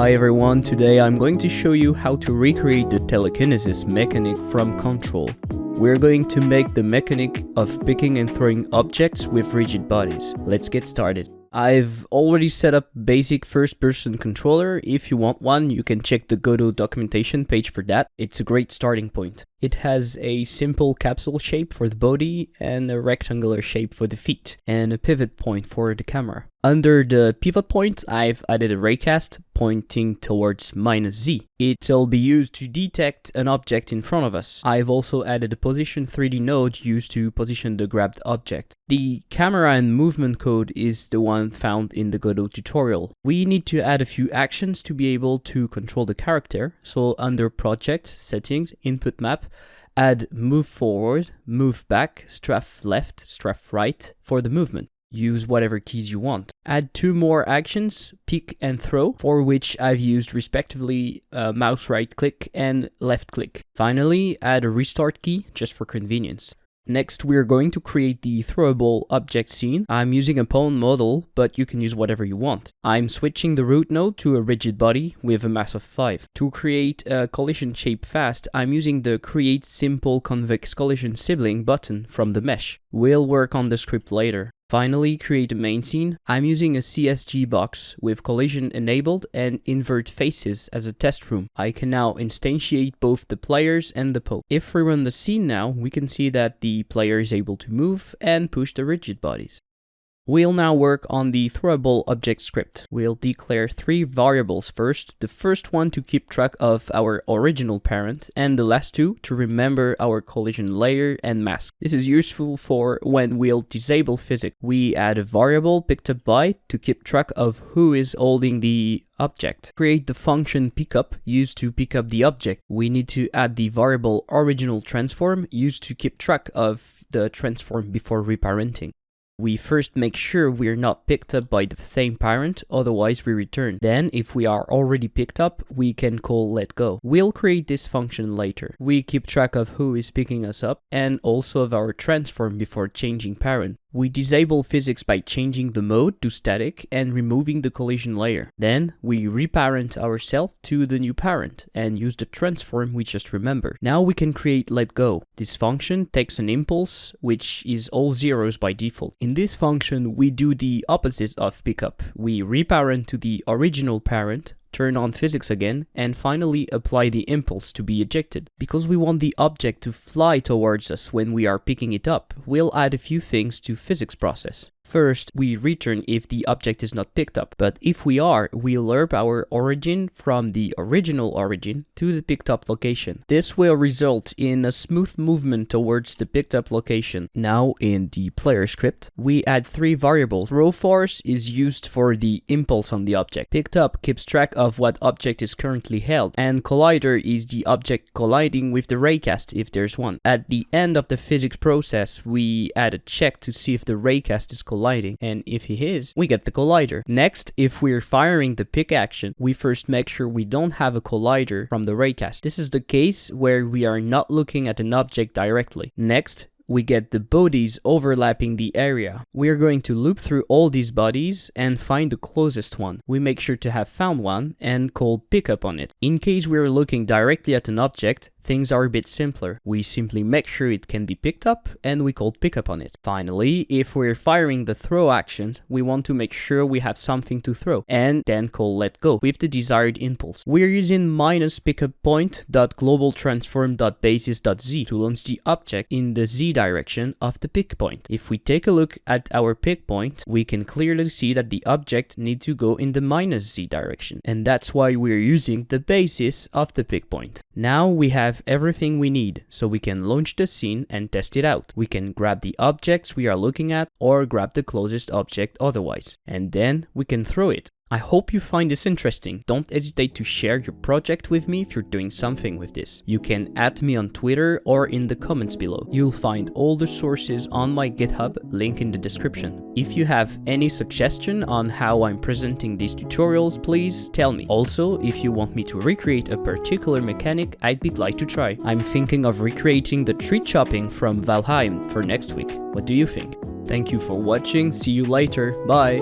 Hi everyone, today I'm going to show you how to recreate the telekinesis mechanic from Control. We're going to make the mechanic of picking and throwing objects with rigid bodies. Let's get started. I've already set up basic first-person controller. If you want one, you can check the GODOT documentation page for that. It's a great starting point. It has a simple capsule shape for the body and a rectangular shape for the feet and a pivot point for the camera. Under the pivot point, I've added a raycast pointing towards -Z. It'll be used to detect an object in front of us. I've also added a position 3D node used to position the grabbed object. The camera and movement code is the one found in the GODOT tutorial. We need to add a few actions to be able to control the character. So under project, settings, input map, add move forward, move back, strafe left, strafe right for the movement. Use whatever keys you want. Add two more actions, pick and throw, for which I've used respectively mouse right click and left click. Finally, add a restart key just for convenience. Next, we're going to create the throwable object scene. I'm using a pawn model, but you can use whatever you want. I'm switching the root node to a rigid body with a mass of 5. To create a collision shape fast, I'm using the create simple convex collision sibling button from the mesh. We'll work on the script later. Finally, create a main scene. I'm using a CSG box with collision enabled and invert faces as a test room. I can now instantiate both the players and the pose. If we run the scene now, we can see that the player is able to move and push the rigid bodies. We'll now work on the throwable object script. We'll declare 3 variables first, the first one to keep track of our original parent, and the last 2 to remember our collision layer and mask. This is useful for when we'll disable physics. We add a variable picked up by to keep track of who is holding the object. Create the function pickup used to pick up the object. We need to add the variable original transform used to keep track of the transform before reparenting. We first make sure we're not picked up by the same parent, otherwise we return. Then, if we are already picked up, we can call letGo. We'll create this function later. We keep track of who is picking us up and also of our transform before changing parent. We disable physics by changing the mode to static and removing the collision layer. Then, we reparent ourselves to the new parent and use the transform we just remembered. Now we can create letGo. This function takes an impulse, which is all zeros by default. In this function, we do the opposite of pickup. We reparent to the original parent, turn on physics again, and finally apply the impulse to be ejected. Because we want the object to fly towards us when we are picking it up, we'll add a few things to physics process. First, we return if the object is not picked up, but if we are, we'll lerp our origin from the original origin to the picked up location. This will result in a smooth movement towards the picked up location. Now in the player script, we add 3 variables. Throw force is used for the impulse on the object. Picked up keeps track of what object is currently held, and collider is the object colliding with the raycast if there's one. At the end of the physics process, we add a check to see if the raycast is colliding, and if he is, we get the collider. Next, if we're firing the pick action, we first make sure we don't have a collider from the raycast. This is the case where we are not looking at an object directly. Next, we get the bodies overlapping the area. We are going to loop through all these bodies and find the closest one. We make sure to have found one and call pickup on it. In case we are looking directly at an object, things are a bit simpler. We simply make sure it can be picked up and we call pickup on it. Finally, if we're firing the throw actions, we want to make sure we have something to throw and then call letGo with the desired impulse. We're using -pickupPoint.globalTransform.basis.z to launch the object in the Z direction of the pick point. If we take a look at our pick point, we can clearly see that the object needs to go in the -Z direction, and that's why we're using the basis of the pick point. Now we have everything we need, so we can launch the scene and test it out. We can grab the objects we are looking at or grab the closest object otherwise, and then we can throw it. I hope you find this interesting. Don't hesitate to share your project with me if you're doing something with this. You can add me on Twitter or in the comments below. You'll find all the sources on my GitHub, link in the description. If you have any suggestion on how I'm presenting these tutorials, please tell me. Also, if you want me to recreate a particular mechanic, I'd be glad to try. I'm thinking of recreating the tree chopping from Valheim for next week. What do you think? Thank you for watching, see you later, bye!